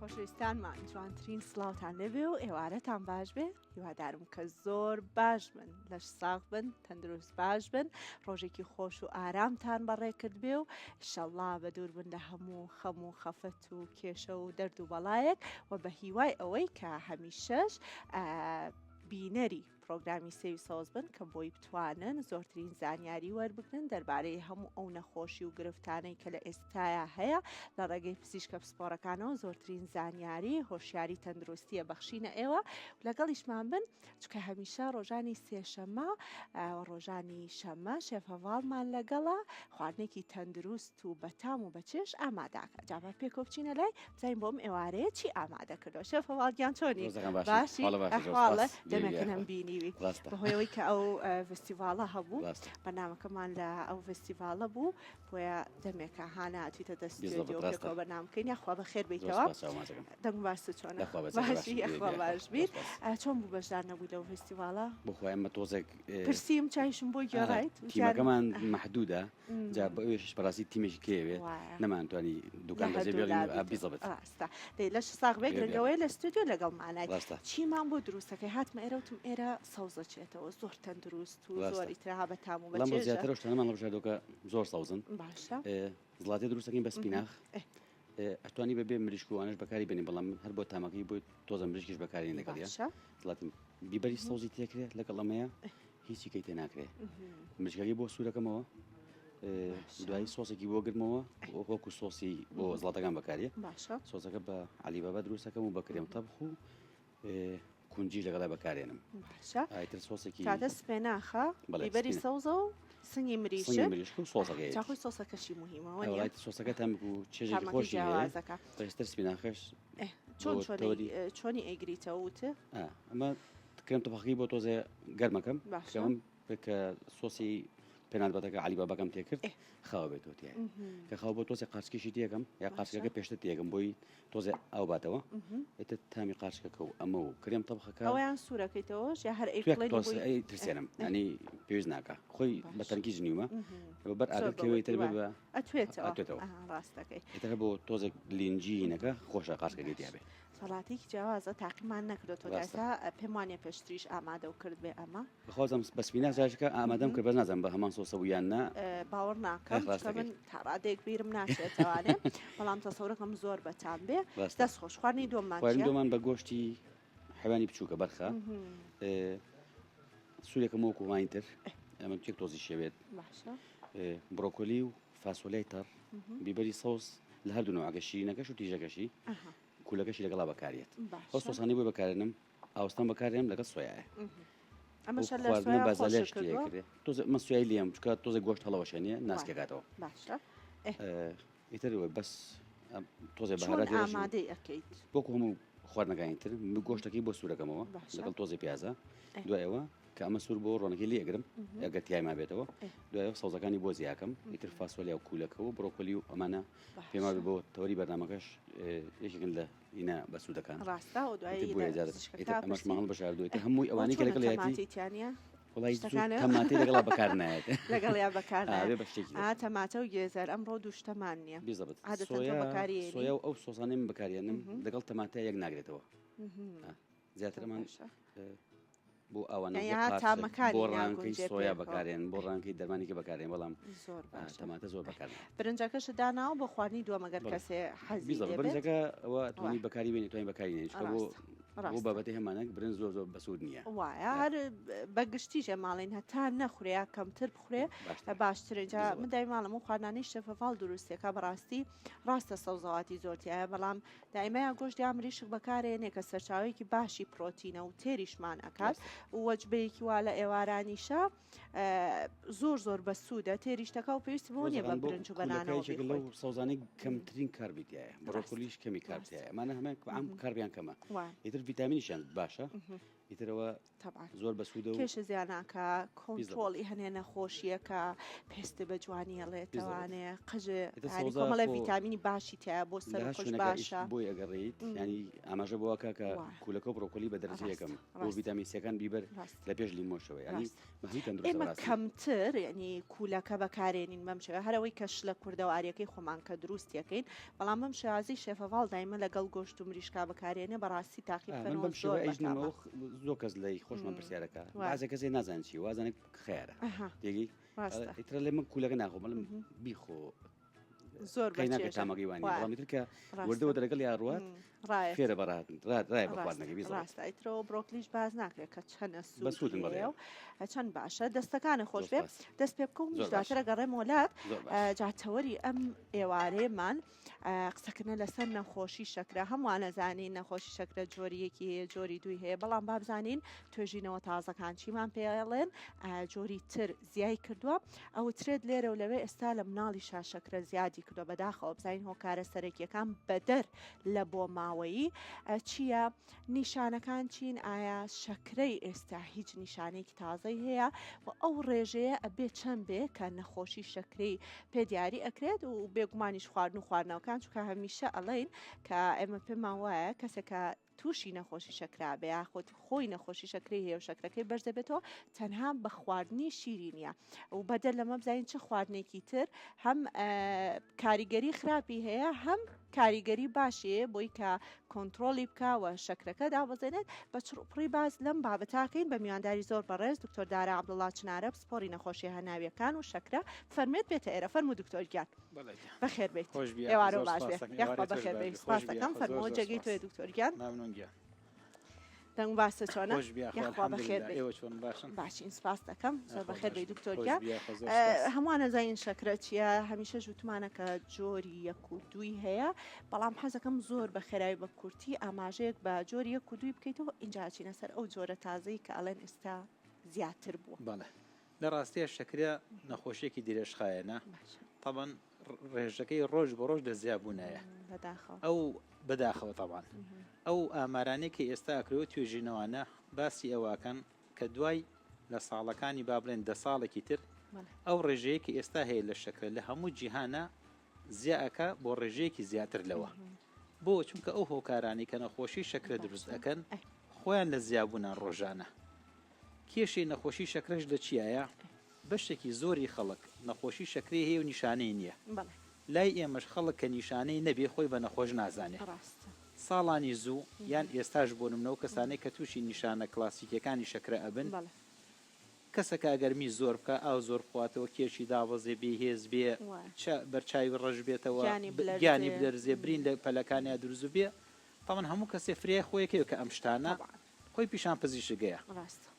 خۆشەویستانمان جوانترین سڵاوتان لەبێ و ئێوارەتان باش بێ هیوادارم کە زۆر باش بن لەش ساغ بن تەندروست باش بن ڕۆژێکی خۆش و ئارامتان بەڕێکرد بێ و ئینشەڵڵا بە دوور بن لە هەموو خەم و خەفەت و کێشە و دەرد و بەڵایەک و بە هیوای ئەوەی کە هەمیشەش بینەری پرۆگرامی سێوی سەوز بن کە بۆی بتوانن زۆرترین زانیاری وەربگرن دەربارەی هەموو ئەو نەخۆشی و گرفتانەی کە لە ئێستایا هەیە لە ڕێگەی پزیشکە پسپۆڕەکانەوە زۆرترین زانیاری هۆشیاری تەندروستیە بەخشینە ئێوە لەگەڵیشمان بن چکە هەمیشە ڕۆژانی سێشەمە ڕۆژانی شەمە شێف هەڤاڵمان لەگەڵە خواردنێکی تەندروست و بەتام و بەچێش ئامادەکە جابە پێکۆ بچینە لای بزانین بۆم ئێوارەیە چی ئامادە کردەوە شێف هەڤاڵ گیان چۆنی باشی ئەحواڵە دەمێکنم بینی بەهۆیەوەی کە ئەو فستیڤالە هەبوو بەنامەکەمان لە ئەو فستیڤالە بوو بۆیە دەمێکە هاناتیتە دەستیۆ بەنامکەین یاخوا بە خێر بیتەوە دەنگ باشە چۆنە باشی ئەخوا باش بیت چۆن بوو بەشدار نەبووی لەو فستیڤالە بخوایممە تۆزێک پرسییم چایشم بۆ گێڕایت تیمەکەمان محدودە جا بە ئەوێش بەڕاستی تیمێکی کێوێ نەمانتوانی دوکان بەجێ بیزەبێت ڕاستە دەی لەش ساغ بێک لەگەوەی لە ستودیۆ لەگەڵ مانای چیمان بۆ دروستەکەی هاتمە ئێرە وتم ئێرە سەوزە چێتەوە زۆر تەندروست و زۆری ترها بەتام و بەڵام زیاتر شتانەمان لە بژاردۆکە زۆر سەوزن باشە زڵاتی دروستەکەین بە سپیناخ ئەتوانی بەبێ مریشک و ئەنەش بەکاری بێنین بەڵام هەر بۆ تامەکەی بۆی تۆزە مریشکیش بەکارین لەگەڵیە زڵاتی بیبەری سەوزی تێکرێت لەگەڵ ئەمەیە هیچی کەی تێ ناکرێت مریشکەکەی بۆ سوورەکەمەوە دوایی سۆسێکی بۆ گرمەوە وەکو سۆسی بۆ زڵاتەکان بەکاریە سۆسەکە بە عەلیبابا دروستەکەم و بە کرێم تەبخ و کونجی لەگەڵا بەکارێنم ئایتر سۆسێکی کاتە سپێناخە بیبەری سەوزە و سنگی مریشک و سۆسەکەی چاخۆی سۆسەکەشی مهمەوە سۆسەکە تامک و چێژێکی خۆشی هەیە بەشتر سپیناخەش چۆنی ئەیگریتەوە وتە ئەمە کرێم تەبخەکەی بۆ تۆزێ گەرمەکەم باشەوەم کە سۆسی پێنانبەتەکە عەلیباباکەم تێکرد خاوە بێتەوە تێ کە خاو بۆ تۆزێ قارچکێشی تێکەم یا قارچکەکە پێشتر تێکم بۆی تۆزێ ئاو باتەوە ئێتە تامی قارچکەکە و ئەمە و کرێم تەبخەکە ئەویان سوورەکەیتەوەش یا هەر ئەی ترسێنم ینی پێویست ناکە خۆی بە تەنکی ژنیومە بەر ئاگەکەوەی تر بە ئەتوێتەوە ڕاستەکەی ئێتەکە بۆ تۆزێک لینجینەکە خۆشە قارچکەکەی تیابێ سەڵاتێکی جیاوازە تاقیمان نەکردێتەوە ئێستا پێم وانێ پێشتریش ئامادە و کرد بێ ئەمە بەخوازم بەسپیناخ جاشەکە ئامادەم کرد بەس نازانم بە هەمان سۆسە و یان نا باوەڕ ناکەم من تاڕادێک بیرم ناچێتەوانێ بەڵام تەسەورەکەم زۆر بەتام بێ دەست خۆش خواردنی دۆمان بە گۆشتی حیوانی بچووکە بەرخە سوورێکە وەکو وانتر ئەمە تێک تۆزی شەوێت بڕۆکۆلی و فاسۆلای تەڕ بیبەری سەوز لە هەردوو نوعگەشی نەکەش و تیژەکەشی کولەکەشی لەگەڵا بەکارێت ئەو سۆسانی بۆی بەکارێنم ئاوستان بەکارێنم لەگەڵ سۆیایە من سوای لێم چکە تۆزە گۆشت هەڵەوەشێنیە ناسکێکاتەوە ئیتر بەس تۆزێ بەهارات ئامادەی ئەکەیت بۆکو هەموو خواردنەکانی تر گۆشتەکەی بۆ سوورەکەمەوە لەگەڵ تۆزی پیازە دوایەوە کە ئەمە سوور بۆ ڕۆنەکەی لێگرم ئەگەر تیای ما بێتەوە دوایەوە سەوزەکانی بۆ زیاکەم ئیتر فاسۆلیا و کولەکە و بڕۆکۆلی و ئەمانە پێما بۆ تەوەری بەرنامەکەش یەکێکن لە ئینە بە سوودەکان ڕاستە و دوایی ئەمەش ماڵ بەشاردوێتە هەمووی ئەوانی کە لەگەڵ وڵی تەماتی لەگەڵا بەکار نایێت لەگەڵ یا بەکار تەماتە و گێزەر ئەمڕۆ دوشتەمان نییە سۆیا و ئەو سۆسانێ من بەکارێنم لەگەڵ تەماتە یەک ناگرێتەوە زیاترمان بۆ ئەوانە بۆ ڕانکەی سۆیا بەکارێن بۆ ڕانکەی دەرمانێکی بەکارێن بەڵام تەماتە زۆر بەکار برنجەکەش داناوە بۆ خواردنی دووەمەگەر کەسێ حەزی برنجەکە ئەوە توانی بەکاری بێنی توانی بەکاری نێنیش بۆ بابەتی هەمانەك برنج زۆر زۆر بەسوود نییە وایە هەر بەگشتیژە ماڵین هەتا نەخورێ کەمتر بخورێ باشترینجا من دای ماڵم و خواردانەی شەفەڤاڵ دروستێکە بەڕاستی ڕاستە سەوزەواتی زۆرتیایە بەڵام دایمەیە گۆشتی ئامریشک بەکارێنێ کە سەرچاوێکی باشی پرۆتینە و تێریشمان ئەکات وەجبەیەکی وا لە ئێوارانیشە زۆر بەسوودە تێریشتەکە و پێویستی بۆ نیە بە برنج و بەنانەوە لەو سەوزانەی کەمترین کاربیتایە بڕۆکۆلیش کەمی کاربیایە مانە هەمێک ئەم کاربیان کەمە ئیتر ڤیتامینیشیان باشە ئیترەوە طبعا زۆر بەسوودە و کێشە زیانناکە کۆنتترۆڵی هەنێ نەخۆشیەکە پێستە بە جوانیەڵێتوانێ قژە کۆمەڵە ڤیتامینی باشی تایە بۆ سەر خۆش باشە بۆی ئەگەڕێیت ینی ئاماژە بۆکە کە کولەکە و بڕۆکۆلی بە دەرجە یەکەم بۆ ڤیتامین سیەکان بیبەر لە پێش لیمۆشەوە ینی مەهی ئێمە تەندروست کەمتر ینی کولەکە بەکارێنین بەم شێوە هەرەوەی کەش لە کوردەواریەکەی خۆمان کە دروستیەکەین بەڵام بەم شێوازی شێفەڤاڵ دایمە لەگەڵ گۆشت و مریشکا بەکارێنێ بەڕاستی تاقیبکەنەوە زۆر بەتامە زۆر کەس لەی خۆشمان پرسیارەکە بازە کەسێ نازان چی وازانێک خێرە تێگی ئیترە لێ من کولەکە ناخۆ بەڵم بیخۆ زۆر ناکە تامەگەیوانی بەڵامیتر کە وردەوە دەرەگەڵ یاڕوات فێرە بەڕات ڕای بەخواردنەکەی ڕاستایترەوە بڕۆکلیش باز ناکرێت کە چەنە بەسوودن بەڵێ و چەند باشە دەستەکانە خۆش بێ دەست پێ بکەم دواترە گەڕێم وڵات جاتەوەری ئەم ئێوارەیەمان قسەکردنە لەسەر نەخۆشی شەکرە هەمووان نەزانین نەخۆشی شەکرە جۆریەکی هەیە جۆری دوی هەیە بەڵام بابزانین توێژینەوە تازەکان چیمان پێڵێن جۆری تر زیای کردووە ئەو ترێت لێرە و لەوێ ئێستا لە مناڵی شاشەکرە زیادی کردووە بەداخەوە بزانین هۆکارە سەرەکیەکان بەدەر لە بۆ ماوەیی چییە نیشانەکان چین ئایا شەکرەی ئێستا هیچ نیشانێکی تازەی هەیە و ئەو ڕێژەیە ئەبێ چەند بێ کە نەخۆشی شەکرەی پێ دیاری ئەکرێت و بێگومانیش خواردن و خواردنەوەکان چونکە هەمیشە ئەڵێن کە ئێمە پێمان وایە کەسێکە تووشی نەخۆشی شەکرا بێ یاخۆت خۆی نەخۆشی شەکری هەیە و شەکرەکەی بەرز دەبێتەوە تەنها بە خواردنی شیرینیە و بەدەر لەمە بزانین چه خواردنێکی تر هەم کاریگەری خراپی هەیە هەم کاریگەری باشیە بۆی کە کۆنتترۆلی بکەوە شەکرەکە دابەزێنێت بە چڕپڕی باز لەم بابەتاکەین بە میوانداری زۆر بەڕێز دکتۆر دارا عەبدوڵڵا چنارە پسپۆری نەخۆشی هەناویەکان و شەکرە فەرمێت بێتە ئێرە فەرموو دکتۆرگیان بەخێر بێت ئێوارە باش بێت یاخوا بەخێر بێت سپاس دەکەم فەرمەوە جێگەی تۆی دکتۆرگیان دەنگ باسە چۆنە یاخوا بەخێر باشین سپاس دەکەم زۆر بەخێر بێت دکتۆرگیان هەمووان نەزانین شەکرە چییە هەمیشە ژوتمانە کە جۆری یەک و دوی هەیە بەڵام حەزەکەم زۆر بە خێرایی بە کورتی ئاماژەیەک بە جۆری یەک و دوی بکەیتەوە اینجا چینە سەر ئەو جۆرە تازەی کە ئەڵێن ئێستا زیاتر بووە بەڵێ لە ڕاستیە شەکرە نەخۆشیێکی درێژخایەنە طبعا ڕێژەکەی ڕۆژ بە ڕۆژ دەزیابوونایە ئەو بەداخەوە طبعا ئەو ئامارانێکی ئێستا ئەکرێت توێژینەوەانە باسی ئەوەکەن کە دوای لە ساڵەکانی با بڵێن 10 ساڵێکی تر ئەو ڕێژەیەکی ئێستا هەیە لە شەکرە لە هەموو جیهانە زیاکە بۆ ڕێژەیەکی زیاتر لەوە بۆ چونکە ئەو هۆکارانی کە نەخۆشی شەکرە دروست ئەەکەن خۆیان لە زیابوونان ڕۆژانە کێشی نەخۆشی شەکرەش لە چیایە بەشێکی زۆری خەڵک نەخۆشی شەکری هەیە و نیشانەی نییە لای ئێمەش خەڵک کە نیشانەی نەبێ خۆی بە نەخۆش نازانێت ساڵانی زوو یان ئێستاش بۆ نمونەوە کەسانەی کە تووشی نیشانە کلاسیکەکانی شەکرە ئەبن کەسەکە ئەگەرمی زۆر بکە ئاو زۆر بخواتەوە کێشی دابەزێ بێ هێز بێ بەرچاوی ڕەش بێتەوە گیانی بلەرزێ برین لە پەلەکانیان دروست بێ تاوان هەموو کەسێ فرێ خۆیەکەوە کە ئەم شتانە خۆی پیشان پزیشکەیە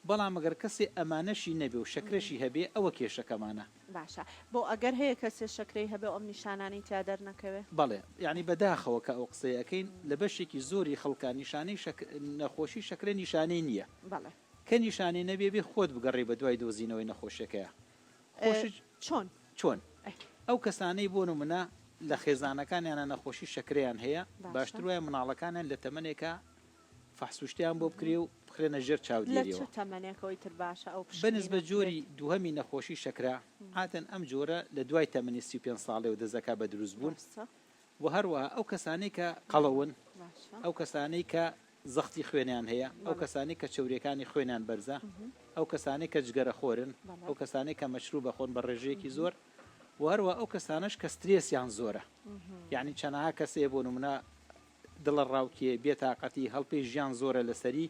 بەڵام ئەگەر کەسێ ئەمانەشی نەبێ و شەکرەشی هەبێ ئەوە کێشەکەمانە باشە بۆ ئەگەر هەیە کەسێ شەکرەی هەبێ ئەم نیشانانی تا دەرنەکەوێ بەڵێ یعنی بەداخەوە کە ئەو قسەیەکەین لە بەشێکی زۆری خەڵکان نیشانەی نەخۆشی شەکرە نیشانەی نییە کە نیشانەی نەبێ بێ خۆت بگەڕێ بە دوای دۆزینەوەی نەخۆشیەکەیە چۆن ئەو کەسانەی بۆ نمونە لە خێزانەکانیانە نەخۆشی شەکریان هەیە باشتر وایە مناڵەکانیان لە تەمەنێکە فەحسوشتیان بۆ بکرێ و بخرێنە ژێر چاودێریەوە تەمەنێکەوەی تر باشە ئەو بەنسبە جۆری دووهەمی نەخۆشی شەکرا هاتن ئەم جۆرە لە دوای تەمەنی 35 ساڵێ و دەزەکە بە دروست بوون و هەروەها ئەو کەسانەی کە قەڵەون ئەو کەسانەی کە زەختی خوێنیان هەیە ئەو کەسانی کە چەورەکانی خوێنیان بەرزە ئەو کەسانی کە جگەرە خۆرن ئەو کەسانی کە مەشروب بەخۆن بە ڕێژەیەکی زۆر و هەروە ئەو کەسانش کە سترێسیان زۆرە یعنی چەنەها کەسێ بۆ نمونە دڵە ڕاوکێ بێتاقەتی هەڵپەی ژیان زۆرە لەسەری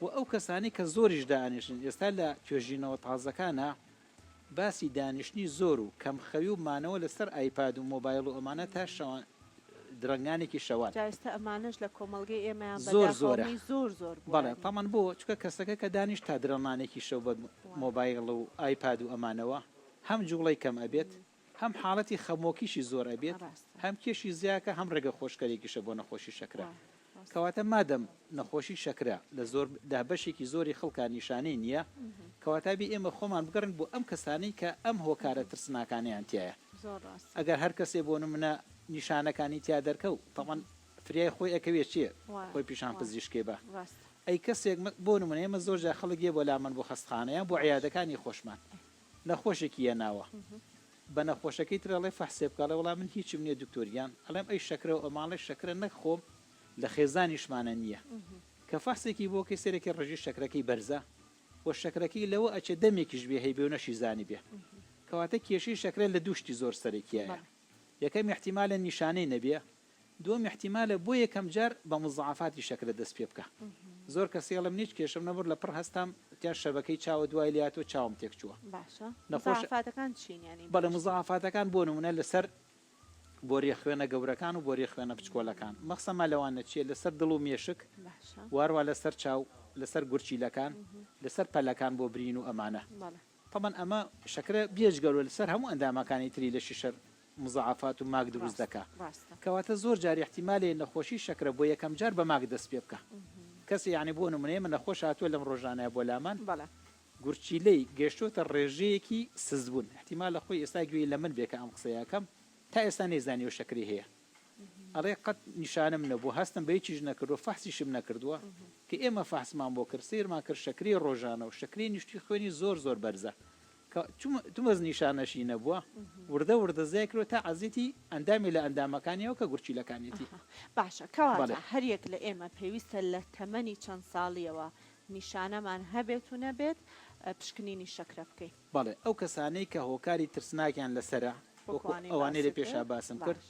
و ئەو کەسانی کە زۆریش دانیشتن ئێستا لە توێژینەوە تازەکانە باسی دانیشتنی زۆر و کەمخەوی و مانەوە لەسەر ئایپاد و مۆبایل و ئەمانە تا شەوان درەنگانێکی شەوان ئێستا ئەمانش لە کۆمەڵگەی ئێمەیان زۆرە زۆر بەڵێ تامان بۆ چکە کەسەکە کە دانیش تا درەمانێکی شەو بە مۆبایل و ئایپاد و ئەمانەوە هەم جوڵی کەم ئەبێت هەم حاڵەتی خەمۆکیشی زۆر ئەبێت هەم کێشی زیاکە هەم ڕێگە خۆشکەرێکیشە بۆ نەخۆشی شەکرە کەواتە مادەم نەخۆشی شەکرە لە زۆر دابەشێکی زۆری خەڵکان نیشانەی نییە کەواتابی ئێمە خۆمان بگەڕن بۆ ئەم کەسانەی کە ئەم هۆکارە ترسناکانیان تایە ئەگەر هەر کەسێ بۆ نمونە نیشانەکانی تیا دەرکەوت تەمان فریای خۆی ئەکەوێت چییە خۆی پیشان پزیشکێ بە ئەی کەسێک بۆ نمونە ئێمە زۆر جا خەڵک یە بۆ لامان بۆ خەستخانەیان بۆ عیادەکانی خۆشمان نەخۆشێکی هێناوە بە نەخۆشەکەی ترەڵێ فەحسێ بکڵێ وڵام من هیچم نییە دکتۆریان ئەڵێم ئەی شەکرە و ئەماڵی شەکرە نەخۆم لە خێزانیشمانە نییە کە فەحسێکی بۆ کەی سێرەکی ڕژی شەکرەکەی بەرزە و شەکرەکەی لەوە ئەچە دەمێکیش بێ هەیبێ و نەشی زانی بێ کەواتە کێشەی شەکرە لە دووشتی زۆر سەرەکیایە یەکەم احتیمالە نیشانەی نەبێ دووەم احتیمالە بۆ یەکەم جار بە مزعافاتی شەکرە دەست پێ بکە زۆر کەسێڵم نیچ کێشم نەبوو لە پڕ هەستام تیان شەبەکەی چاوە دوای لاتۆ چاوم تێک چووە مزعافاتەکان چینیانی بەڵێ مزعافاتەکان بۆ نمونە لەسەر بۆری خوێنە گەورەکان و بۆری خوێنە بچکۆلەکان مەخسەمە لەوانە چیە لەسەر دڵ و مێشک وارووا لەسەر چاو لەسەر گورچیلەکان لەسەر پەلەکان بۆ برین و ئەمانە طبعا ئەمە شەکرە بێجگەرۆ لەسەر هەموو ئەندامەکانی تری لە شیشەر مزعافات و ماگ دروست دەکات کەواتە زۆر جار احتیمالێ نەخۆشی شەکرە بۆ یەکەم جار بە ماگ دەست پێ بکە کەسی یعنی بۆ نمونەیە من نەخۆش هاتووە لەم ڕۆژانەیە بۆ لامان گورچیلەی گەشتۆتە ڕێژەیەکی سزبوون احتیمال لە خۆی ئێستا گوێی لە من بێکە ئەم قسەیەکەم تا ئێستا نێزانی و شەکری هەیە ئەڵێ قەت نیشانم نەبوو هەستم بە هیچیش نەکردو فەحسیشم نەکردووە کە ئێمە فەحسمان بۆ کرد سیرمان کرد شەکری ڕۆژانە و شەکری نیشتی خوێنی زۆر زۆر بەرزە تومەز نیشانەشی نەبووە وردە وردە زێکرۆ تا عەزیتی ئەندامی لە ئەندامەکانیەوە کە گورچیلەکانێتی باشە کەواتە هەریەک لە ئێمە پێویستە لە تەمەنی چەند ساڵیەوە نیشانەمان هەبێت و نەبێت پشکنینی شەکرە بکەین بەڵێ ئەو کەسانەی کە هۆکاری ترسناکیان لەسرە ئەوانەی لە پێشا باسم کرد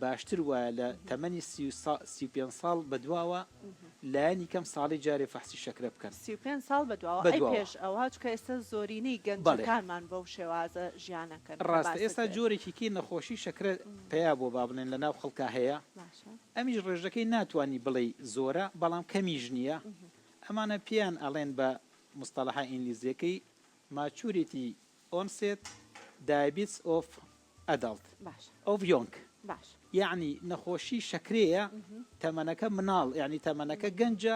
باشتر وایە لە تەمەنی 35 ساڵ بەدواوە لایەنی کەم ساڵی جارێ فەحسی شەکرە بکەن 35 ساڵ بەدواوە ئەی پێش ئەوە چکە ئێستا زۆرینەی گەنجەکانمان بەو شێوازە ژیانەکەن ڕاستە ئێستا جۆرێکی نەخۆشی شەکرە پێیا بۆ با بڵێن لە ناو خەڵکا هەیە ئەمیش ڕێژەکەی ناتوانانی بڵێ زۆرە بەڵام کەمیژ نییە ئەمانە پیان ئەڵێن بە مستەڵەحە ئینگلیزیەکەی ماچوریتی onset diabetes of adult of young یعنی نەخۆشی شەکرەیە تەمەنەکە مناڵ یعنی تەمەنەکە گەنجە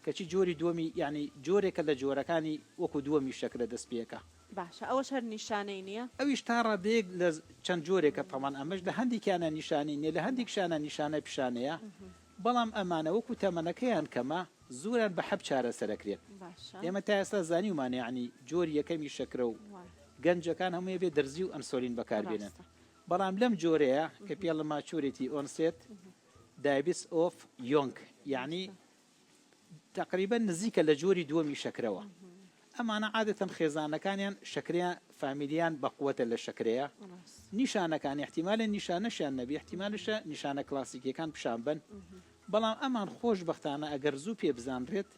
کەچی جۆری دووەمی یعنی جۆرێکە لە جۆرەکانی وەکو دووەمی شەکرە دەست پێەکە باشە ئەوە هەر نیشانەی نییە ئەویش تا ڕادێک لە چەند جۆرێکە تەمان ئەمەش لە هەندێکیانە نیشانی نیە لە هەندێکشانە نیشانە پیشانەیە بەڵام ئەمانە وەکو تەمەنەکەیان کەمە زۆران بە حەب چارە سەرەکرێت ئێمە تا ئێستا زانیومانە یعنی جۆری یەکەمی شەکرە و گەنجەکان هەموویە بێ دەرزی و ئەنسۆلین بەکاربێنن بەڵام لەم جۆرەیە کە پێ لە ماچوریتی onset diabetes of young یعنی تقریبا نزیکە لە جۆری دووەمی شەکرەوە ئەمانە عادەتەن خێزانەکانیان شەکریان فامیلیان بەقوەتە لە شەکرەیە نیشانەکان احتیمالە نیشانەشیان نەبی احتیمالشە نیشانە کلاسیکیەکان پیشان بن بەڵام ئەمان خۆشبەختانە ئەگەر زوو پێ بزانرێت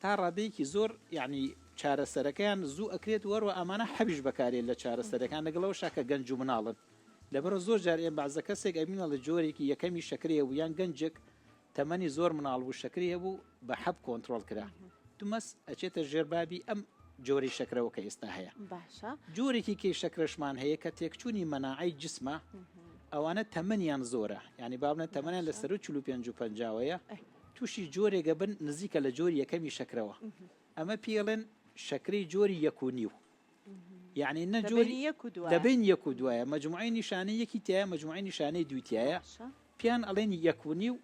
تا ڕادەیەکی زۆر یعنی چارەسەرەکەیان زوو ئەکرێت وەروە ئەمانە حەبیش بەکارێت لە چارەسەرەکان لەگەڵەوە شاکە گەنج و مناڵن لەبەرە زۆر جار ئێمە بەعزە کەسێک ئەبینە لە جۆرێکی یەکەمی شەکرەیە و یان گەنجێک تەمەنی زۆر مناڵ بوو شەکرەیە بوو بە حەب کۆنتترۆل کرا دومەس ئەچێتە ژێربابی ئەم جۆری شەکرەوە کە ئێستا هەیە جۆرێکی کەی شەکرەشمان هەیە کە تێکچوونی مەناعی جسمە ئەوانە تەمەنیان زۆرە ینی بابنە تەمەنیان لە سەر 45-50ەیە تووشی جۆرێگە بن نزیکە لە جۆری یەکەمی شەکرەوە ئەمە پێڵێن شەکرەی جۆری یەکونی و یعنی نەجۆری دەبین یەک و دوایە مەجموعی نیشانەی یەکی تایە مەجموعی نیشانەی دووتایە پیان ئەڵێن یەکونی و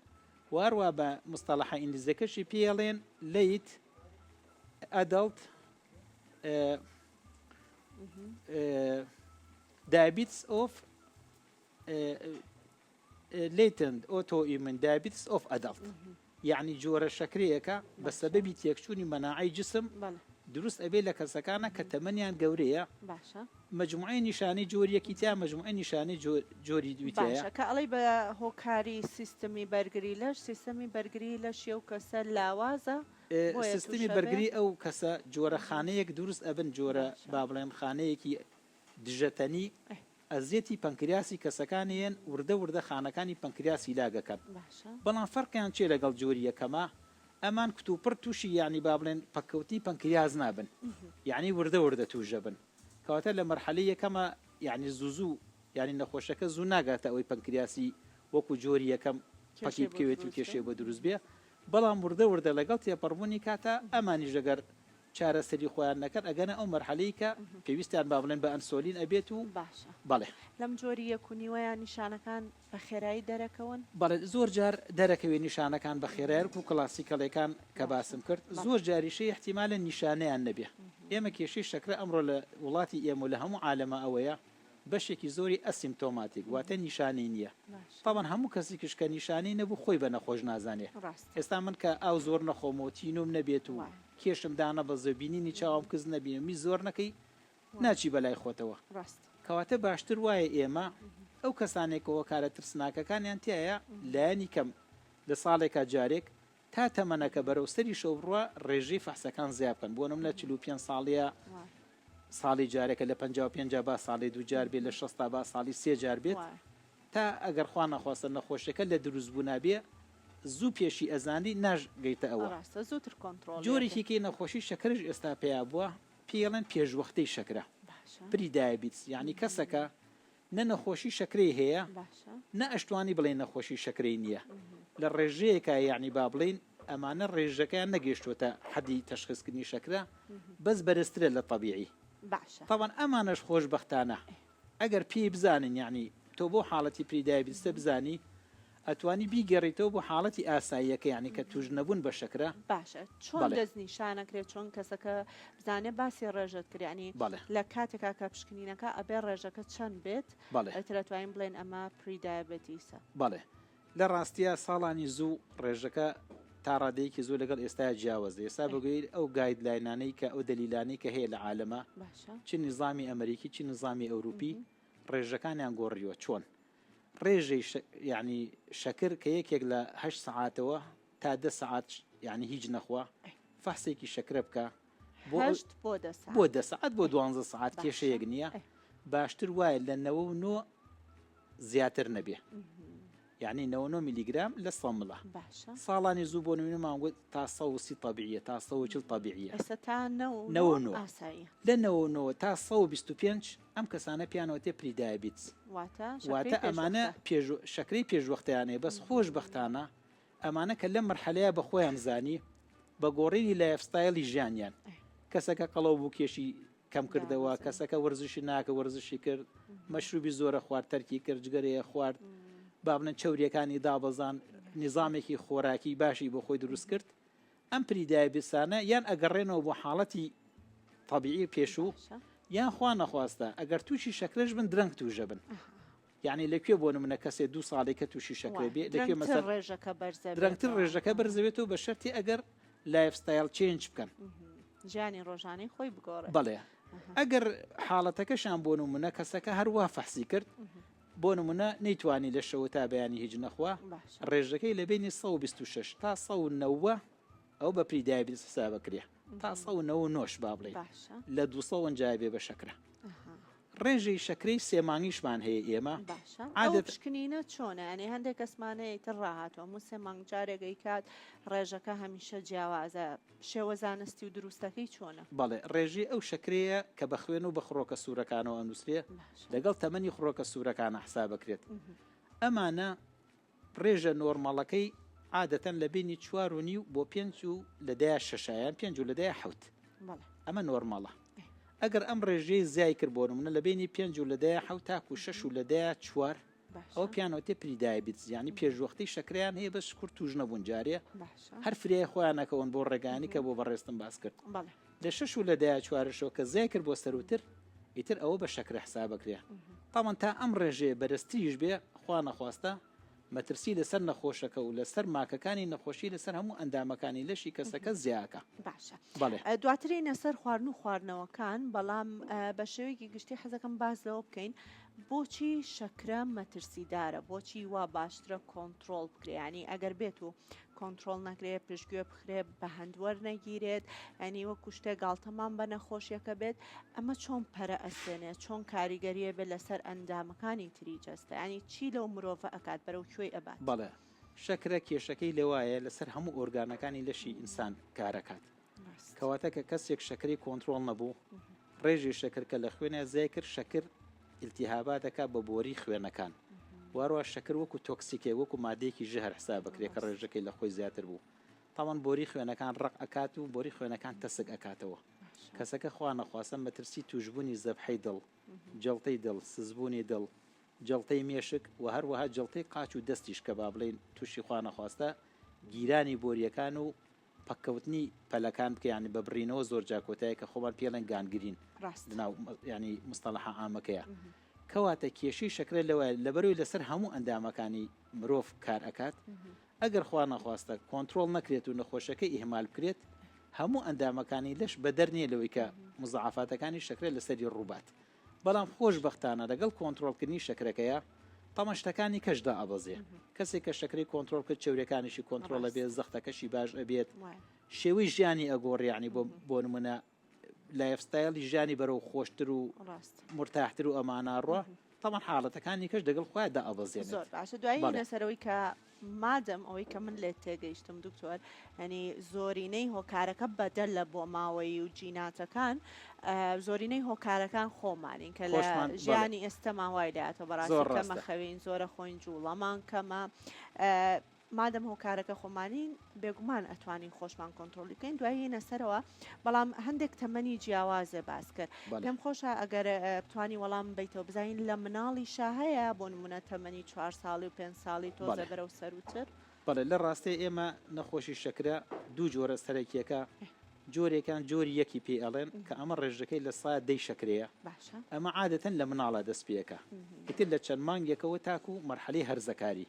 وارووا بە مستەڵەحە ئینگلیزیەکەشی پێڵێن late adult diabetes of latent autoimmune diabetes of adult یعنی جۆرە شەکرەیەکە بە سەبەبی تێکچوونی مەناعی جسم دروست ئەبێ لە کەسەکانە کە تەمەنیان گەورەیە مەجموعی نیشانەی جۆریەکی تا مەجموعی نیشانەی جۆری دویتایە کە ئەڵی بە هۆکاری سیستمی بەرگری لەش سیستەمی بەرگری لە شێو کەسە لاوازە سیستمی بەرگری ئەو کەسە جۆرە خانەیەک دروست ئەبن جۆرە با بڵێن خانەیەکی دژەتەنی ئەزیەتی پەنکریاسی کەسەکانیان وردە وردە خانەکانی پەنکریاسی لاگەکەن بەڵام فەرقیان چێ لەگەڵ جۆری یەکەمە ئەمان کتوپڕ تووشی یعنی با بڵێن پەکەوتی پەنکریاز نابن یعنی وردە وردە توژە بن کەواتە لە مەرحەلەی یەکەمە یعنی زوو یعنی نەخۆشەکە زوو ناگاتە ئەوەی پەنکریاسی وەکو جۆری یەکەم پەکی بکەوێت و کێشێ بە دروست بێ بەڵام وردە وردە لەگەڵ تێپەڕبوونی کاتە ئەمانی ژەگەر چارەسەری خۆیان نەکەن ئەگەنە ئەو مەرحەلەی کە پێویستیان با بڵێن بە ئەنسۆلین ئەبێت و باشە بەڵێ لەم جۆری یەکونیوەیان نیشانەکان بە خێرایی دەرەکەون بەڵێ زۆر جار دەرەکەوێت نیشانەکان بە خێرایەک و کلاسیکەڵەکان کە باسم کرد زۆر جاریشەی احتیمالە نیشانەیان نەبێ ئێمە کێشەی شەکرە ئەمڕۆ لە وڵاتی ئێمە لە هەموو عالەمە ئەوەیە بەشێکی زۆری ئەسیمتۆماتیک واتە نیشانەی نییە تاوان هەموو کەسێکیش کە نیشانەی نەبوو خۆی بە نەخۆش نازانێ ئێستا من کە ئاو زۆر نەخۆمەوە تینوم نەبێت و کێشم دانە بە زەبینینی چاوام کەس نەبینە می زۆر نەکەی ناچی بەلای خۆتەوە کەواتە باشتر وایە ئێمە ئەو کەسانێکەوە کارە ترسناکەکانیان تایە لایەنی کەم لە ساڵێکا جارێک تا تەمەنەکە بەرەوسەری شەوڕوە ڕێژەی فەحسەکان زیاد بکەن بۆ نمونە 45 ساڵیە ساڵی جارێکە لە 55 با ساڵی دو جار بێت لە 60 با ساڵی سێ جار بێت تا ئەگەر خوا نەخواستە نەخۆشیەکە لە دروست بوونابێ زوو پێشی ئەزانی ناژگەیتە ئەوە جۆرێکی کەی نەخۆشی شەکرش ئێستا پێیا بووە پێڵێن پێشوەختەی شەکرە پری دایبیتس یعنی کەسەکە نە نەخۆشی شەکرەی هەیە نە ئەشتوانی بڵێ نەخۆشی شەکرەی نییە لە ڕێژەیەکە یعنی با بڵین ئەمانە ڕێژەکەیان نەگەیشتوتە حەدی تەشخیصکردنی شەکرە بەس بەرزترە لە طبیعی طبعا ئەمانەش خۆشبەختانە ئەگەر پێی بزانن یعنی تۆ بۆ حاڵەتی پری دایبیتسە بزانی ئەتوانی بیگەڕیتەوە بۆ حاڵەتی ئاساییەکە یعنی کە توش نەبوون بە شەکرە باشە چۆن دەستنیشانەکرێت چۆن کەسەکە بزانێ باسی ڕێژت کردیانی لە کاتێکا کە پشکنینەکە ئەبێ ڕێژەکە چەند بێت ئەترەتوانین بڵێن ئەمە پری دایبەتیسە بەڵێ لە ڕاستیە ساڵانی زوو ڕێژەکە تا ڕادەیەکی زۆر لەگەڵ ئێستا جیاوازە ئێستا بگویر ئەو گایدلاینانەی کە ئەو دلیلانەی کە هەیە لە عالەمە چ نظامی ئەمریکی چ نظامی ئەوروپی ڕێژەکانیان گۆڕیوە چۆن ڕێژەی یعنی شەکر کە یەکێک لە 8 سعاتەوە تا 10 سعات یعنی هیچ نەخوا فەحسێکی شەکرە بکە بۆ 10 سعات بۆ 12 سعات کێشەیەک نییە باشتر وایە لە 99 زیاتر نەبێ یعنی 99 میلیگرام لە سەمڵە ساڵانی زوو بۆ نوێنە مانگوت تا 130 طبیعیە تا 140 طبیعیە لە 99 تا 125 ئەم کەسانە پیانەوەتێ پری دایبیتس واتە ئەمانە شەکرەی پێشوەختیانەیە بەس خۆشبەختانە ئەمانە کە لەم مەرحەلەیە بە خۆیان زانی بە گۆڕینی لایفستایلی ژیانیان کەسەکە قەڵەو بوو کێشی کەم کردەوە کەسەکە وەرزشی ناکە وەرزشی کرد مەشروبی زۆرە خوارد تەرکی کرد جگەرەیە خوارد بابنە چەوریەکانی دابەزان نظامێکی خۆراکی باشی بۆ خۆی دروست کرد ئەم پری دایبیتسانە یان ئەگەڕێنەوە بۆ حاڵەتی طبیعی پێشوو یان خوا نەخواستە ئەگەر تووشی شەکرەش بن درەنگ توژە بن یعنی لەکوێ بۆ نمونە کەسێ 2 ساڵێکە تووشی شەکرە بێ لەکوێ مەسەر درەنگتر ڕێژەکە بەرزەوێتەوە بە شەرتی ئەگەر لایفستایل چێنج بکەن ژیانی ڕۆژانەی خۆی بگۆڕێت بەڵێ ئەگەر حاڵەتەکەشان بۆ نمونە کەسەکە هەروە فەحسی کرد بۆ نمونە نەیتوانی لە شەوە تا بەیانی هیچ نەخوا ڕێژەکەی لە بینی 126 تا 190 ئەو بە پری دایبیتس حساب بکرێ تا 199 با بڵێ لە 200 جای بە شەکرە ڕێژەی شەکرەی سێمانگیشمان هەیە ئێمە پشکنینە چۆنە ئەنێ هەندێک کەسمانەیە تر ڕاهاتەوە مو سێمانگ جارێگەی کات ڕێژەکە هەمیشە جیاوازە شێوە زانستی و دروستەکەی چۆنە بەڵێ ڕێژی ئەو شەکرەیە کە بە خوێن و بە خڕۆکە سوورەکانەوە ئەنووسێ لەگەڵ تەمەنی خڕۆکە سوورەکانە حساب بکرێت ئەمانە ڕێژە نۆرمەڵەکەی عادەتەن لە بینی 4.5 بۆ 5 لە دای 6یان 5 لە دای 7 ئەمە نۆرمەڵە ئەگەر ئەم ڕێژەی زیای کرد بۆ نمونە لە بینی 5 لە دای 7 تاکو 6 لە دای 4 ئەو پیانەوەتێ پری دایبیتس ینی پێشوەختی شەکریان هەیە بەس کورت توش نەبوون جارێ هەر فرای خۆیانەکەون بۆ ڕێگانی کە بۆ بەڕێستم باس کرد لە 6 لە دای 4شەوە کە زیای کرد بۆ سەروتر ئیتر ئەوە بە شەکرە حساب بکرێ تاوان تا ئەم ڕێژەیە بەرزتریش بێ خوا نەخواستە مەترسی لەسەر نەخۆشەکە و لەسەر ماکەکانی نەخۆشی لەسەر هەموو ئەندامەکانی لەشی کەسەکە زیاکە باشە دواترینە سەر خواردن و خواردنەوەکان بەڵام بە شێوەیەکی گشتی حەزەکەم باز لەوە بکەین بۆچی شەکرە مەترسیدارە بۆچی وا باشترە کۆنتترۆل بکرێنی ئەگەر بێت و کۆنتترۆل نەکرێت پشتگوێ بخرێ بە هەندوەر نەگیرێت ئەنی وەکو شتێک گاڵتەمان بە نەخۆشیەکە بێت ئەمە چۆن پەرە ئەسێنێت چۆن کاریگەریە بێت لەسەر ئەندامەکانی تری جەستە ینی چی لەو مرۆڤە ئەکات بەرەو کوێی ئەبات بەڵێ شەکرە کێشەکەی لەوایە لەسەر هەموو ئۆرگانەکانی لەشی ئینسان کارەکات کەواتە کە کەسێک شەکری کۆنتترۆل نەبوو ڕێژی شەکرکە لە خوێنە زای کرد شەکر ئیلتیهابات دەکات بە بۆری خوێنەکان واروە شەکر وەکو تۆکسیکێ وەکو مادەیەکی ژەهر حساب بکرێت کە ڕێژەکەی لە خۆی زیاتر بوو تاوان بۆری خوێنەکان ڕق ئەکات و بۆری خوێنەکان تەسک ئەکاتەوە کەسەکە خوا نەخواستە مەترسی توشبوونی زەبحەی دڵ جەڵتەی دڵ سزبوونی دڵ جەڵتەی مێشک و هەروەها جەڵتەی قاچ و دەستیش کە با بڵێن تووشی خوا نەخواستە گیرانی بۆریەکان و پەککەوتنی پەلەکان بکەیانی بە بڕینەوە زۆر جاکۆتایە کە خۆمان پێڵێن گانگرین ینی مستەڵەحە ئامەکەیە کەواتە کێشەی شەکرە لەوە لەبەرەوەی لەسەر هەموو ئەندامەکانی مرۆڤ کار ئەکات ئەگەر خوا نەخواستە کۆنتترۆل نەکرێت و نەخۆشەکە ئیهمال بکرێت هەموو ئەندامەکانی لەش بە دەرنیە لەوەی کە مزعافاتەکانی شەکرە لەسەری ڕووبات بەڵام خۆشبەختانە لەگەڵ کۆنتترۆلکردنی شەکرەکەیە تەمەشتەکانی کەشدا ئەبەزێ کەسێک کە شەکری کۆنتترۆل کرد چێورەکانیشی کۆنتترۆلە بێت زەختەکەشی باش ئەبێت شێوەی ژیانی ئەگۆڕیانی بۆ نمونە لایفستایلی ژیانی بەرەو خۆشتر و مرتاحتر و ئەمانە ڕوە تەمان حاڵەتەکانی کەش دەگەڵ خۆیاندا ئەبەزێت زۆر باشە دوایی لەسەرەوەی کە مادەم ئەوەی کە من لێت تێگەیشتم دکتۆر ینی زۆرینەی هۆکارەکە بەدەل لە بۆ ماوەی و جیناتەکان زۆرینەی هۆکارەکان خۆمانین کە لە ژیانی ئێستا ماوای لاتە بەڕاستی کەمە خەوین زۆرە خۆین جوڵەمان کەمە مادەم هۆکارەکە خۆمانین بێگومان ئەتوانین خۆشمان کۆنتترۆلی بکەین دوایی نەسەرەوە بەڵام هەندێک تەمەنی جیاوازێ باس کرد پێم خۆشە ئەگەر بتوانی وەڵام بیتەوە بزین لە مناڵی شاهەیە بۆ نمونە تەمەنی 4 ساڵی و 5 ساڵی تۆزە بەرەو سەروتر بەڵێ لە ڕاستی ئێمە نەخۆشی شەکرە دوو جۆرە سەرەکیەکە جۆرێکان جۆری یەکی پێ ئەڵێن کە ئەمە ڕێژەکەی لە سا دەی شەکرەیە ئەمە عادەتەن لە مناڵە دەست پێەکە ئیتر لە چەند مانگێکەوە تاکو و مەرحەلەی هەرزەکاری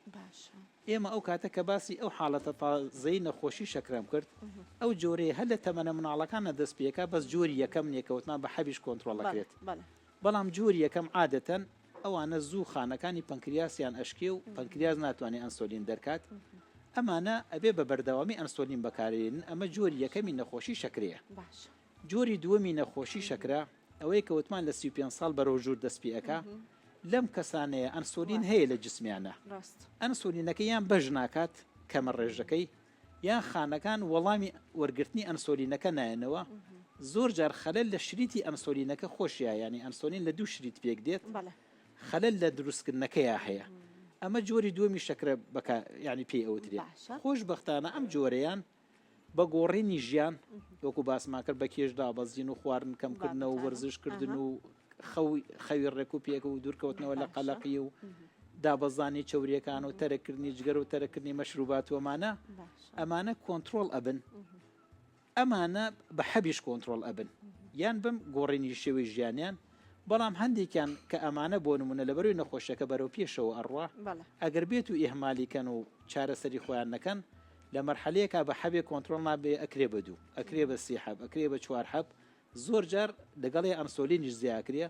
ئێمە ئەو کاتە کە باسی ئەو حاڵەتە تازەی نەخۆشی شەکرەم کرد ئەو جۆرەیە هەر لە تەمەنە مناڵەکانە دەست پێەکە بەس جۆری یەکەم نێکەوتمان بە حەبیش کۆنتترۆلەکرێت بەڵام جۆری یەکەم عادەتەن ئەوانە زوو خانەکانی پەنکریاسیان ئەشکێ و پەنکریاز ناتوانێت ئەنسۆلین دەرکات ئەمانە ئەبێ بە بەردەوامی ئەنسۆلین بەکارێنن ئەمە جۆری یەکەمی نەخۆشی شەکرەیە جۆری دووەمی نەخۆشی شەکرە ئەوەی کە وتمان لە 35 ساڵ بەرەو ژوور دەست پێەکە لەم کەسانەیە ئەنسۆلین هەیە لە جسمیانە ئەنسۆلینەکە یان بەژ ناکات کەمە ڕێژەکەی یان خانەکان وەڵامی وەرگرتنی ئەنسۆلینەکە نایەنەوە زۆر جار خەلەل لە شریتی ئەنسۆلینەکە خۆشیە ینی ئەنسۆلین لە دوو شریت پێک دێت خەلەل لە دروستکردنەکەیە هەیە ئەمە جۆری دووەمی شەکرە ینی پێی ئەوترێت خۆشبەختانە ئەم جۆرەیان بە گۆڕینی ژیان وەکو باسمان کرد بە کێشدا بەزین و خواردن کەمکردنەوە و وەرزشکردن و خەوی ڕێک و پێکە و دوورکەوتنەوە لە قەلەقی و دابەزانی چوریەکان و تەرەکردنی جگەر و تەرەکردنی مەشروبات وەمانە ئەمانە کۆنتترۆل ئەبن ئەمانە بە حەبیش کۆنتترۆل ئەبن یان بم گۆڕینی شێوەی ژیانیان بەڵام هەندێکیان کە ئەمانە بۆ نمونە لەبەروی نەخۆشەکە بەرەو پێشەوە ئەڕوا ئەگەر بێت و ئیهمالیکەن و چارەسەری خۆیان نەکەن لە مەرحەلەیەکە بە حەبێ کۆنتترۆل نابێ ئەکرێ بە دوو ئەکرێ بە سی حەب ئەکرێ بە 4 حەب زۆر جار لەگەڵی ئەنسۆلینیش زیاکرێ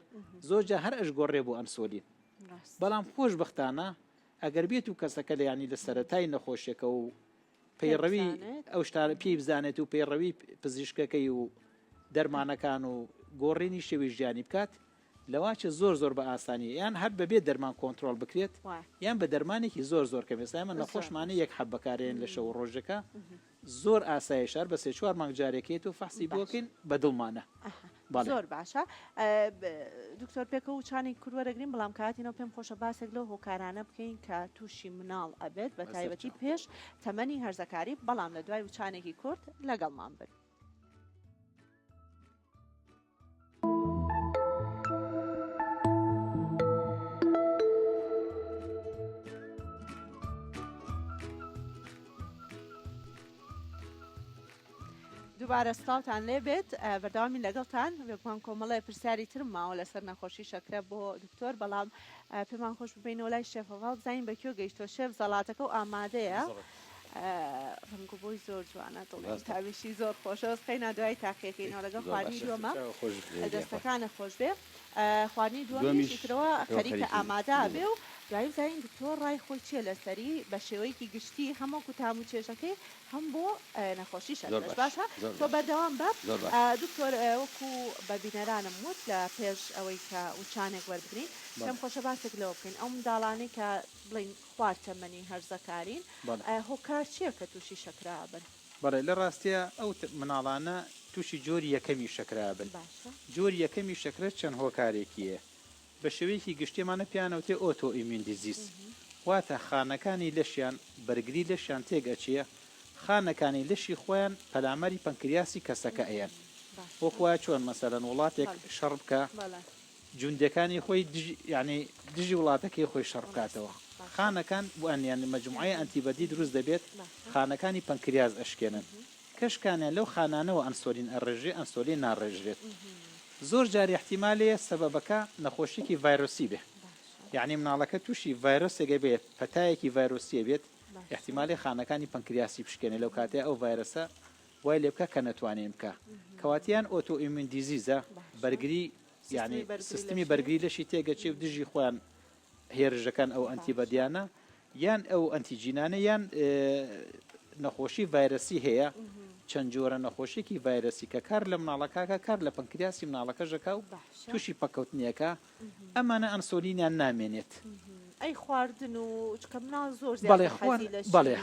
زۆر جار هەر ئەش گۆڕێ بۆ ئەنسۆلین بەڵام خۆشبەختانە ئەگەر بێت و کەسەکە لە ینی لە سەرەتای نەخۆشیەکە و پەیڕەوی ئەو شتانە پێی بزانێت و پەیڕەوی پزیشکەکەی و دەرمانەکان و گۆڕینی شێوی ژیانی بکات لەواچە زۆر بە ئاسانی یان هەر بەبێت دەرمان کۆنتترۆل بکرێت یان بە دەرمانێکی زۆر کەمێسایمە نەخۆشمانە یەک حەب بەکارێن لە شەو ڕۆژەکە زۆر ئاسایی شار بە 3-4 مانگ جارێکێت و فەحسی بۆکەین بە دڵمانە زۆر باشە دکتۆر پێکە و چانی کوروەرەگرین بەڵام کاتینەوە پێم خۆشە باسێک لەو هۆکارانە بکەین کە تووشی مناڵ ئەبێت بە تایبەتی پێش تەمەنی هەرزەکاری بەڵام لە دوای وچانێکی کورت لەگەڵمان بن. دووبارە سڵاوتان لێبێت بەرداوامی لەگەڵتان بێگومان کۆمەڵی پرسیاری ترم ماوە لەسەر نەخۆشی شەکرە بۆ دکتۆر بەڵام پێمان خۆش ببینەوە لای شێفەوە بزانین بەکوێ گەیشتۆ شێف زەڵاتەکە و ئامادەیە ڕنگبووی زۆر جوانە دڵ تاویشی زۆر خۆشە خەینا دوای تاقیەکەینەوە لەگەڵ خواردنی دووەمە دەستەکانە خۆش بێ خواردنی دووەمیشترەوە خەریکە ئامادە بێ و دوایی بزانین دکتۆر ڕای خۆی چیە لەسەری بە شێوەیەکی گشتی هەموو تام و چێشەکەی هەم بۆ نەخۆشی شەکرەش باشە تۆ بەردەوام بە دکتۆر وەکو بە بینەرانم وت لە پێش ئەوەی کە وچانێک وەربگرین پێم خۆشە باسێک لەوە بکەین ئەو منداڵانەی کە بڵین خوارد تەمەنی هەرزەکارین هۆکار چییە کە تووشی شەکرا بن؟ بەڵێ لە ڕاستیە ئەو مناڵانە تووشی جۆری یەکەمی شەکرا بن جۆری یەکەمی شەکرە چەند هۆکارێکیە بە شێوەیەکی گشتیمانە پیانەوتێ ئۆتۆ ئیمیون دیزیز واتە خانەکانی لەشیان بەرگری لەشیان تێگەچیە خانەکانی لەشی خۆیان پەلامەری پەنکریاسی کەسەکە ئەیان وەکوە چۆن مەسەرەن وڵاتێک شەڕ بکە جوندەکانی خۆی یعنی دژی وڵاتەکەی خۆی شەڕ بکاتەوە خانەکان بوانیان مەجموعەیە ئەنتیبەدی دروست دەبێت خانەکانی پەنکریاز ئەشکێنن کەشکانیان لەو خانانەوە ئەنسۆلین ئەڕێژێ ئەنسۆلین ناڕێژرێت زۆر جاری احتیمالەیە سەبەبەکە نەخۆشیێکی ڤایرۆسی بێ یعنی مناڵەکە تووشی ڤایرۆسێگە بێت پەتایەکی ڤایرۆسیە بێت احتیمالی خانەکانی پەنکریاسی بشکێنێ لەو کاتێ ئەو ڤایرۆسە وای لێ بکە کە نەتوانێن بکە کەواتیان ئۆتۆ ئیمون دیزیزە بەرگری یعنی سیستمی بەرگری لەشی تێگەچێ و دژی خۆیان هێرشەکان ئەو ئەنتیبەدیانە یان ئەو ئەنتیجینانە یان نەخۆشی ڤایرۆسی هەیە چەند جۆرە نەخۆشیێکی ڤایرۆسی کە کار لە مناڵەکەکە کار لە پەنکریاسی مناڵەکەژەکە و تووشی پەکەوتنیەکە ئەمانە ئەنسۆلینیان نامێنێت ئەی خواردن و چکە مناڵ زۆر بەڵێ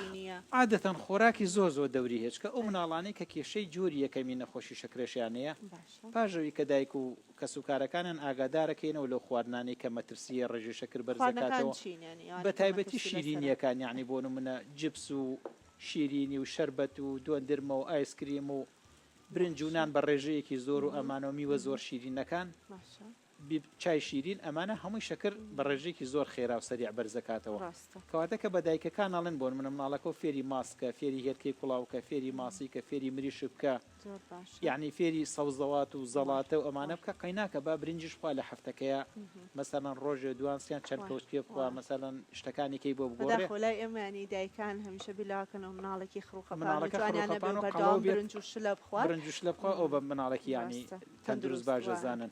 عادەتەن خۆراکی زۆر زۆر دەوری هێچکە ئەو مناڵانەی کە کێشەی جۆری یەکەمی نەخۆشی شەکرێشیانەیە پاژەوی کە دایک و کەسوکارەکانن ئاگادارەکەینەوە لەو خواردنانی کە مەترسیە ڕێژی شەکر بەرزەکاتەوە بە تایبەتی شیرینیەکان یعنی بۆ نمونە جبس و شیرینی و شەربەت و دوندرمە و ئایسکریم و برنج و نان بە ڕێژەیەکی زۆر و ئەمانە میوە زۆر شیرینەکان چای شیرین ئەمانە هەمووی شەکر بە ڕێژێکی زۆر خێرا و سەریع بەرزەکاتەوە کەواتە کە بە دایکەکان ئەڵێن بۆن منە مناڵەکە فێری ماسکە فێری هێرکەی کوڵاوکە فێری ماسی کە فێری مریش بکە یعنی فێری سەوزەوات و زەڵاتە و ئەمانە بکە قەیناکە با برنجش خوا لە هەفتەکەیە مەسەڵەن ڕۆژێ دوانسیان چەند کەوتکێ بخوا مەسەڵەن شتەکانێکی بۆ بگۆڕێ خۆلای ئێمانی دایکان هەمیشە بیلاکەنەوە مناڵێکی خڕوخەپانیانە بەردەوام برنج و شلە بخوا برنج و شلە بخوا ئەو بە مناڵێکی یعنی تەندروست باشەزانن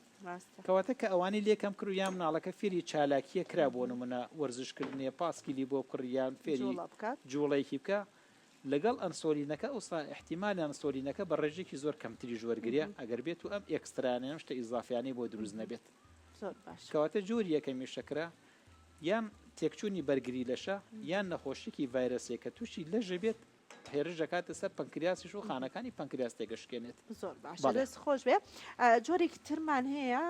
کەواتە کە ئەوانی لێکم کرد یان مناڵەکە فێری چالاکیە کرا بۆ نمونە وەرزشکردنیە پاسکیلی بۆ بکڕیان فێری جوڵێکی بکە لەگەڵ ئەنسۆلینەکە ئەوسا احتیمال ئەنسۆلینەکە بە ڕێژێکی زۆر کەمتری ژوەرگریە ئەگەر بێت و ئەم ئێکسترانیان شتە ئیزافیانی بۆ دروست نەبێت کەواتە جووری یەکەمی شەکرە یان تێکچوونی بەرگری لەشە یان نەخۆشیێکی ڤایرۆسێک کە تووشی لەژە بێت هێرش دەکاتە سەر پەنکریاسیش و خانەکانی پەنکریاس تێگەشکێنێت زۆر باش دەست خۆش بێ جۆرێکی ترمان هەیە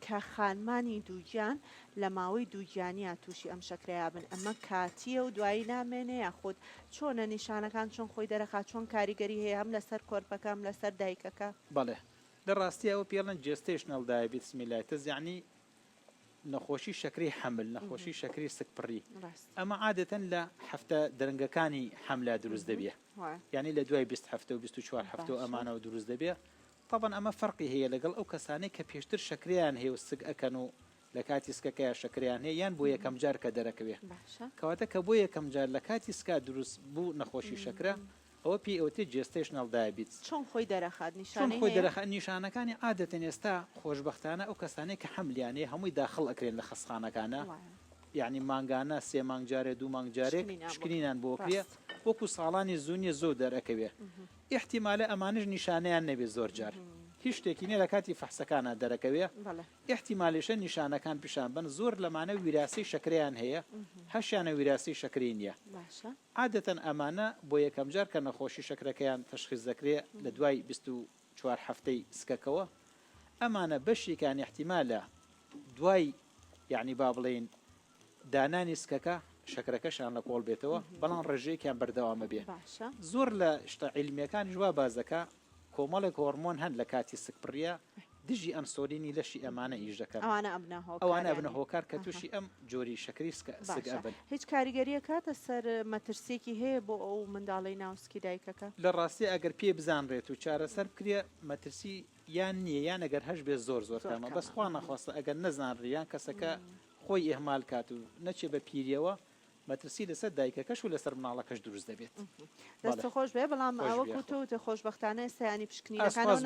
کە خانمانی دووگیان لە ماوەی دووگیانیا تووشی ئەم شەکرەیە بن ئەمە کاتیە و دوایی نامێنێ یاخود چۆنە نیشانەکان چۆن خۆی دەرەخات چۆن کاریگەری هەیە هەم لەسەر کۆرپەکەم لەسەر دایکەکە بەڵێ لە ڕاستی ئەوە پێڵەن جێستێشنەڵ دایبێت سمیلایتەز یعنی نەخۆشی شەکری حمل نەخۆشی شەکری سکپڕی ئەمە عادەتەن لە هەفتە دەرەنگەکانی حملا دروست دەبێ یعنی لە دوای 20 هەفتە و 24 هەفتە و ئەمانەوە دروست دەبێ طبعا ئەمە فەرقی هەیە لەگەڵ ئەو کەسانەی کە پێشتر شەکریان هەیە و سک ئەکەن و لە کاتی سکەکەیە شەکریان هەیە یان بۆ یەکەم جار کە دەرەکەوێ کەواتە کە بۆ یەکەم جار لە کاتی سکا دروست بوو نەخۆشی شەکرە ئەوە پێوتێ جێستێشنەڵ دایبیت چۆن خۆی دەرەخات خۆی دەرەخات نیشانەکانی عادەتەن ئێستا خۆشببختانە ئەو کەسانەی کە حملیانەیە هەمووی داخڵ ئەکرێن لە خەسخانەکانە یعنی مانگانە 3 مانگ جارێ 2 مانگ جارێک شکرینان بۆکرێ وەکو ساڵانی زوونیە زۆر دەرەکەوێ احتیمالە ئەمانش نیشانەیان نەبێت زۆر جار هیچ شتێکی نیە لە کاتی فەحسەکانە دەرەکەوێ احتیمالیشە نیشانەکان پیشان بن زۆر لەمانە ویراسی شەکریان هەیە هەشیانە ویراسی شەکری نییە عادەتەن ئەمانە بۆ یەکەم جار کە نەخۆشی شەکرەکەیان تەشخیص دەکرێت لە دوای 24 هەفتەی سکەکەوە ئەمانە بەشێکان احتیمالە دوای یعنی با بڵێن دانانی سکەکە شەکرەکەشان لە کۆڵ بێتەوە بەڵام ڕێژەیەکیان بەردەوامە بێ زۆر لە شتە عیلمیەکان جووا بازەکە کۆمەڵێک هۆرمۆن هەن لە کاتی سکپڕیە دژی ئەنسۆلینی لەشی ئەمانە ئیش دەکەن ئەوانە ئەبنە هۆکار کە تووشی ئەم جۆری شەکری سک ئەبن هیچ کاریگەریە کاتە سەر مەترسێکی هەیە بۆ ئەو منداڵی ناوسکی دایکەکە لە ڕاستی ئەگەر پێ بزانڕێت و چارەسەر بکرێ مەترسی یان نییە یان ئەگەر هەش بێت زۆر زۆر کەمە بەس خوا نەخواستە ئەگەر نەزانڕیان کەسەکە خۆی ئێهمال کات و نەچێ بە پیریەوە مەترسی لەسەر دایکەکەش و لەسەر مناڵەکەش دروست دەبێت دەستە خۆش بێ بەڵام ئەوە کوتوتە خۆشببختانە ئێستانی پشکنینەکانەوە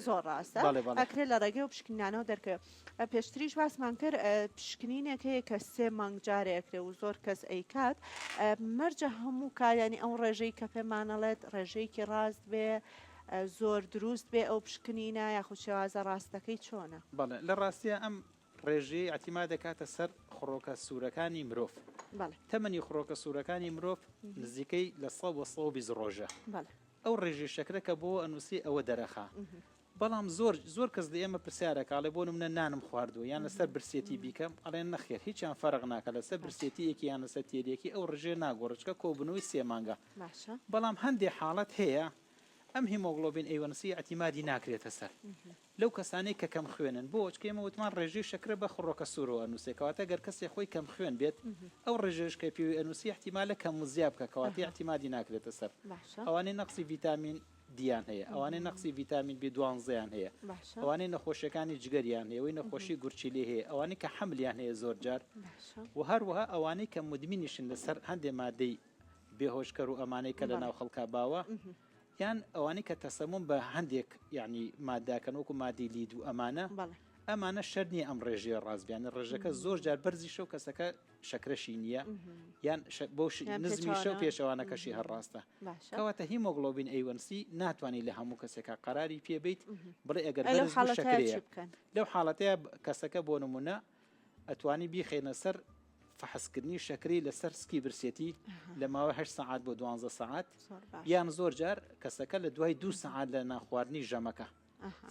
زۆر ڕاستە ئەکرێت لە ڕێگەی و پشکنانەوە دەرکەوێت پێشتریش باسمان کرد پشکنینێک هەیە کە 3 مانگ جارێکرێ و زۆر کەس ئەیکات مەرجە هەموو کارانی ئەو ڕێژەی کە پێمانەڵێت ڕێژەیەکی ڕاست بێ زۆر دروست بێ ئەو پشکنینە یاخود شێوازە ڕاستەکەی چۆنە بەڵێ لە ڕاستیە ئەم ڕێژەیە ئەتیما دەکاتە سەر خڕۆکە سوورەکانی مرۆڤ تەمەنی خڕۆکە سوورەکانی مرۆڤ نزیکەی لە 100 ڕۆژە ئەو ڕێژی شەکرەکە بۆ ئەنووسی ئەوە دەرەخا بەڵام زۆر کەس لە ئێمە پرسیارەکە بۆ منە نانم خواردووە یان لەسەر برسێتی بیکەم ئەڵێن نەخێر هیچیان فەرق ناکە لەسەر برسێتیەکی یان لەسەر تێریەکی ئەو ڕژێ ناگۆڕچکە کۆبنەوەی 3 مانگە بەڵام هەندێک حاڵەت هەیە ئەم هیمۆگلۆبین ئەیوەنسی ئەتیمادی ناکرێتە سەر لەو کەسانەی کە کەم خوێنن بۆ ئەوچکەمە وتمان ڕێژەی شەکرە بە خڕۆکە سوورەوە ئەنووسێکەواتە گەر کەسێک خۆی کەم خوێن بێت ئەو ڕێژەش کە پێوی ئەنووسی احتیمالە کەم و زیاد بکە کەواتی ئەتیمادی ناکرێتە سەر ئەوانەی نەقسی ڤیتامین دیان هەیە ئەوانەی نەقسی ڤیتامین B12یان هەیە ئەوانەی نەخۆشیەکانی جگەریان هەیە ئەوەی نەخۆشی گورچیلێ هەیە ئەوانەی کە حملیان هەیە زۆر جار و هەروەها ئەوانەی کە مدمینیشن لەسەر هەندێک مادەی بێهۆشکەر و ئەمانەی کە لە ناو خەڵکا باوە یان ئەوانەی کە تەسەمون بە هەندێک یعنی ماداکەن وەکو مادی لید و ئەمانە شەرنی ئەم ڕێژەیە ڕازبیانە ڕێژەکە زۆر جار بەرزی شەو کەسەکە شەکرەشی نییە یان بۆ نزمی شەو پێشەوانەکەشی هەرڕاستە کەواتە هیمۆگلۆبین ئەیوەنسی ناتوانانی لە هەموو کەسێکە قەراری پێبیت بڵێ ئەگەر شەکرەیە لەو حاڵەتەیە کەسەکە بۆ نمونە ئەتوانی بیخێنە سەر فحسکردنی شەکری لەسەر سکی برسێتی لە ماوە 8 ساعات بۆ 12 ساعات یان زۆر جار کەسەکە لە دوای 2 ساعات لە ناخواردنی ژەمەکە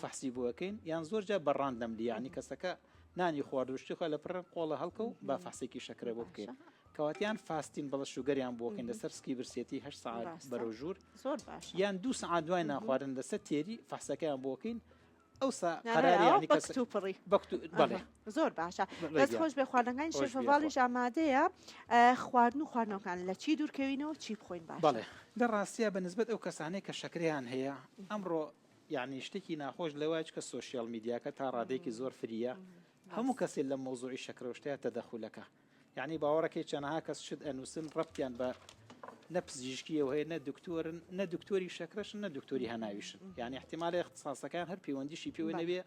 فحسی بووەکەین یان زۆر جار بەڕاندەملی یعنی کەسەکە نانی خواردوشتی خۆ لە پڕ قۆڵە هەڵکە و با فحسێکی شەکرە بۆ بکەین کەواتیان فاستین بەڵە شوگەریان بۆکەین لەسەر سکی برسێتی 8 ساعات بەرەو ژوور یان 2 ساعات دوای ناخواردن لەسەر تێری فحسەکەیان بۆکەین ئەوسا قەراری بەکتوپڕی زۆر باشە دەست خۆش بێ خواردنەکانی شێفەڤاڵیش ئامادەیە خواردن و خواردنەوەکان لە چی دوورکەوینەوە چی بخۆین باش بەڵێ لە ڕاستیە بەنسبەت ئەو کەسانەی کە شەکریان هەیە ئەمڕۆ یعنی شتێکی ناخۆش لەوایە کە سۆشیال میدیاکە تا ڕادێکی زۆر فریە هەموو کەسێک لە مۆزوعی شەکرەشتەیە تەدەخولەکە یعنی باوەڕەکەی چەنەها کەس شت ئەنووسن ڕەبتیان بە نە پزیشکیەوە هەیە نە دکتۆری شەکرەشن نە دکتۆری هەناویشن یعنی احتیمالە اختصاسەکان هەر پەیوەندیشی پێوە نەبێ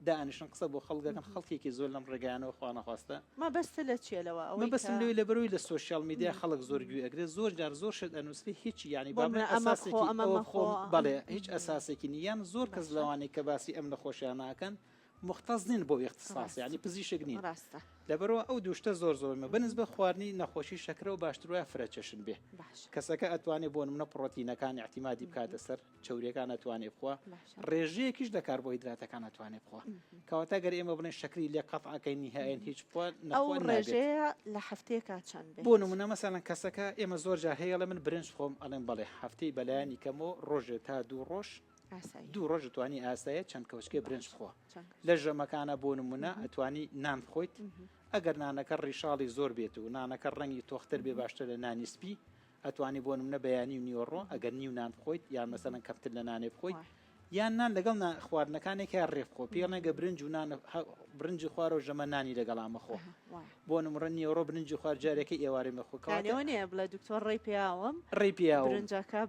دانیشن قسە بۆ خەڵگەکەن خەڵکێکی زۆر لەم ڕێگەیانەوە خوا نەخواستە مەبەستە لە چێلەوە ئەوە بەستم لەوەی لە بەرەوەی لە سۆشیال میدیا خەڵک زۆر گوێ ئەگرێت زۆر جار زۆر شت ئەنووسی هیچ ینی بەڵێ هیچ ئەساسێکی نیان زۆر کەس لەوانەی کە باسی ئەم نەخۆشیان ناکەن مختص نین بۆ اختصاص یعنی پزیشک نین لەبەرەوە ئەو دووشتە زۆر زۆرمە بەنسبە خواردنی نەخۆشی شەکرە و باشترە فرەچەشن بێ کەسەکە ئەتوانێت بۆ نمونە پڕۆتینەکان احتیمادی بکاتە سەر چاوریەکان ئەتوانێت بخوا ڕێژەیەکیش لە کاربۆهیدراتەکان ئەتوانێت بخوا کەواتە گەر ئێمە بڵێن شەکری لێ قەتعەکەی نهائیەن هیچ ئەو ڕێژەیە لە هەفتەیەکە چەند بێت بۆ نمونە مەسەڵەن کەسەکە ئێمە زۆر جار هەیە لە من برنج خۆم ئەڵێن بەڵێ هەفتەی بەلایانی کەمەوە ڕۆژێ تا 2 ڕۆژ 2 ڕۆژ توانی ئاسایە چەند کەوچکێ برنج بخۆ لە ژەمەکانە بۆ نمونە ئەتوانی نان بخۆیت ئەگەر نانەکە ڕیشاڵی زۆر بێت و نانەکە ڕەنگی تۆختر بێ باشتر لە نانی سپی ئەتوانی بۆ نمونە بەیانی و نیوەڕۆ ئەگەر نیو نان بخۆیت یان مەسەڵەن کەمتر لە نانێ بخۆیت یان نان لەگەڵ خواردنەکانێکی ڕێبخۆ پێڵێگە برنج و برنجی خوارە و ژەمە نانی لەگەڵامە خۆ بۆ نمڕە نیوەڕۆ برنجی خوار جارێکی ئێوارەی مەخۆکانەوە نیە بڵێ دکتۆر ڕێی پیاوەم ڕێی پیاوە برنجەکە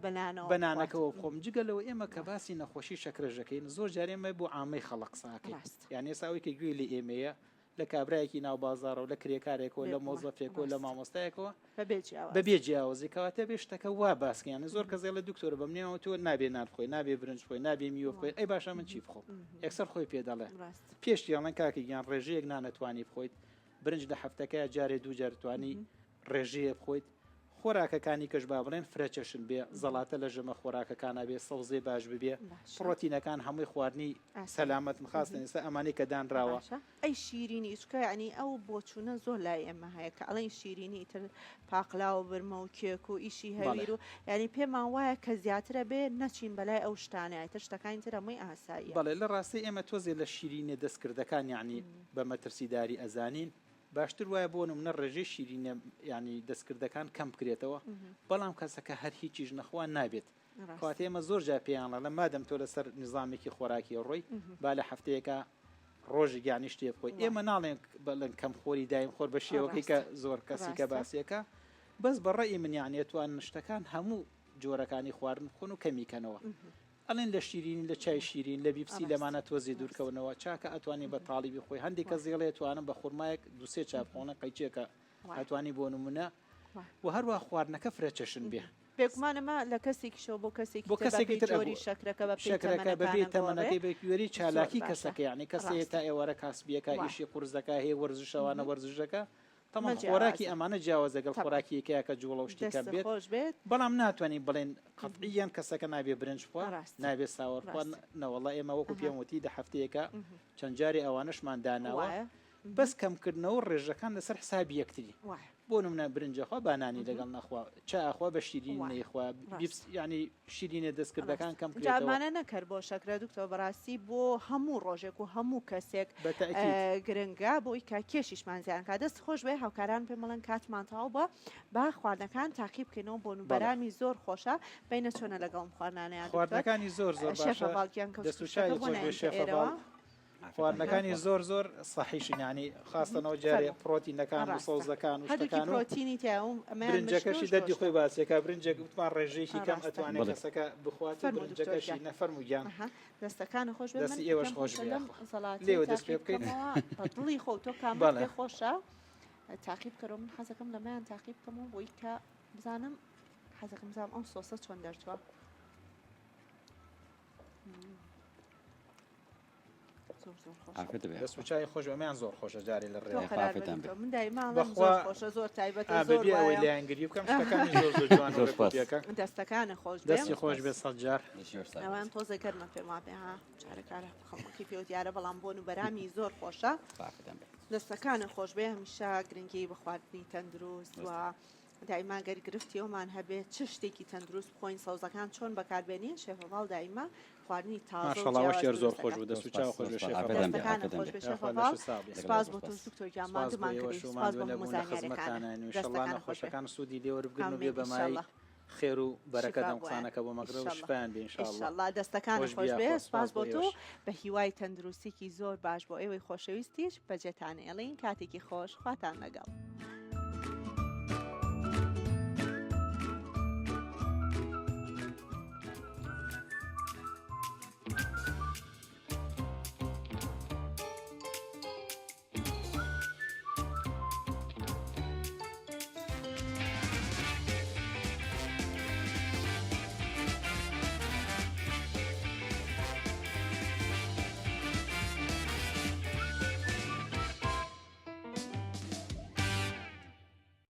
بەنانەکەەوە خۆم جگەلەوە ئێمە کە باسی نەخۆشی شەکرەژەکەین زۆر جارێمە بۆ ئامەی خەڵق ساکەین یان ئێساوەی کە گوێ لە ئێمەیە لە کابراایەکی ناو بازارە و لە کرێکارێکەوە لە مۆزەفێکەوە لە مامۆستایەکەوە بەبێ جیاوازی کەواتە بێشتەکە وا باسکییانە زۆر کەزێ لە دکتۆر بەم نێەوە تۆ نابێ نانخۆی نابێ برنج خۆی نابێ میوە خۆی ئەی باشە من چی بخۆ یەکسەر خۆی پێدەڵێ پێشتیاڵەن کاکی گیان ڕێژەیەک نانەتوانی بخۆیت برنج لە هەفتەکە جارێ دوو جارتوانی ڕێژەیە بخۆیت خۆراکەکانی کەش با بڵێن فرەچەشن بێ زەڵاتە لە ژەمە خۆراکەکانە بێ سەوزێ باش ببێ پڕۆتینەکان هەمووی خواردنی سەلامەت مخواستن ئێستا ئەمانەی کە دانراوە ئەی شیرینی چکە ینی ئەو بۆچوونە زۆر لای ئێمە هەیە کە ئەڵێن شیرینی تر پاقلاوە برمە و کێک و ئیشی هەویر و ینی پێمان وایە کە زیاترە بێ نەچین بەلای ئەو شتانە تر شتەکانی تر هەمووی ئاسایی بەڵێ لە ڕاستی ئێمە تۆزێ لە شیرینێ دەستکردەکان یعنی بە مەترسیداری ئەزانین باشتر وایە بۆ نمونە ڕێژەی شیرینە ینی دەستکردەکان کەم بکرێتەوە بەڵام کەسەکە هەر هیچیش نەخوا نابێت کەواتە ئێمە زۆر جا پێیانڵە لە مادەم تۆ لەسەر نظامێکی خۆراکی ڕۆی با لە هەفتەیەکە ڕۆژی گیانی شتێ بخۆی ئێمە ناڵێن بەڵێن کەم خۆری دایم خۆر بە شێوەکەی کە زۆر کەسی کە باسیەکە بەس بەڕێی من یانێتوان شتەکان هەموو جۆرەکانی خواردن خۆن و کەمیکەنەوە ئەڵێن لە شیرین لە چای شیرین لە بیپسی لەمانە تۆزی دوورکەونەوە چاکە ئەتوانی بە تاڵیبی خۆی هەندێک کە زیڵێ توانم بە خورمایەک دوسێ چاپخۆنە قەیچێکە ئەتوانی بۆ نمونە و هەروە خواردنەکە فرەچەشن بێ بێگومانەمە لە کەسێکیشەوە بۆ کەسێکی تۆری شەکرەکە بەبێ تەمەنەکەی بەکوێری چالاکی کەسەکە یعنی کەسێ تا ئێوەرە کاسبیەکە ئیشی قورزەکە هەیە وەرزشەوانە وەرزشەکە تەمان خۆراکی ئەمانە جیاواز لەگەڵ خۆراکیەکەیە کە جوڵە و شتێکە بێت خۆش بێت بەڵام ناتوانین بڵێن قەتعیان کەسەکە نابێ برنج خوا نابێت ساوەڕ خوا نەوەڵا ئێمە وەکو پێم وتی دە هەفتەیەکە چەند جاری ئەوانەشمان داناوە بەس کەمکردنەوە ڕێژەکان لەسەر حسابی یەکتری بۆ نمونە برنجەخوا بانانی لەگەڵ نەخوا چاخوا بە شیرین نەیخوا ینی شیرینە دەستکردەکان کەم جامانە نەکرد بۆ شەکرە دوکتۆ بەڕاستی بۆ هەموو ڕۆژێک و هەموو کەسێک گرنگە بۆی کا کێشیشمان زیان کا دەست خۆش بێ هاوکاران پێ مەڵەن کاتمان تاو بە با خواردنەکان تاقیب بکەینەوە بۆ بەرامی زۆر خۆشە بینە چۆنە لەگەڵ خواردنانیان خواردنەکانی زۆر زۆر خواردنەکانی زۆر زۆر صحیحشینانی خاستنەوە جارێ پرۆتینەکان و سەوزەکان و شتەکان و پرۆتینی برنجەکەشی دەردی خۆی باسیەکە برنجێک وتمان ڕێژەیەکی کەم ئەتوانێت کەسەکە بخوات برنجەکەشی نەفەرموگیان دەستەکانە خۆش دەستی ئێوەش خۆش لێوە دەست پێ بکەینەوە دڵی خۆ تۆ کام پێ خۆشە تاقیب کەرەوە من حەزەکەم لەمایان تاقیب بکەمەوە بۆی کە بزانم حەزەکەم بزانم ئەم سۆسە چۆن دەرچووە دەست و چای خۆش ئەمیان زۆر خۆشە جارێ لە ڕێ من دایما خۆشە زۆر تایبەتە زۆر ئەوەی لایەنگری بکەم شتەکانی زۆر زۆر جوان دەستەکانە خۆش دەستی خۆش بێ سەد جار ئەوان تۆزە گەرمە پێما پێ ها چارەکارە خەڵکی پێوتیارە بەڵام بۆن و بەرامی زۆر خۆشە دەستەکانە خۆش بێ هەمیشە گرنگی بە خواردنی تەندروست و دایما گەر گرفتی ئەومان هەبێت چ شتێکی تەندروست بخۆین سەوزەکان چۆن بەکاربێنین شێفەڤاڵ دایما خواردنی تازە زۆر خۆش بوو دەست و چاو خۆش بێ سپاس بۆ تۆ دکتۆر گیان مادەمان کردی سپاس بۆ هەموو زانیاریەکان خۆشەکان سوودی لێوەربگرن و بێ بەمای خێر و بەرەکەت ئەم قسانەکە بۆ مەگرە و شفایان بێ ئینشاءالله دەستەکان خۆش بێ سپاس بۆ تۆ بە هیوای تەندروستیکی زۆر باش بۆ ئێوەی خۆشەویستیش بەجێتانە ئێڵین کاتێکی خۆش خواتان لەگەڵ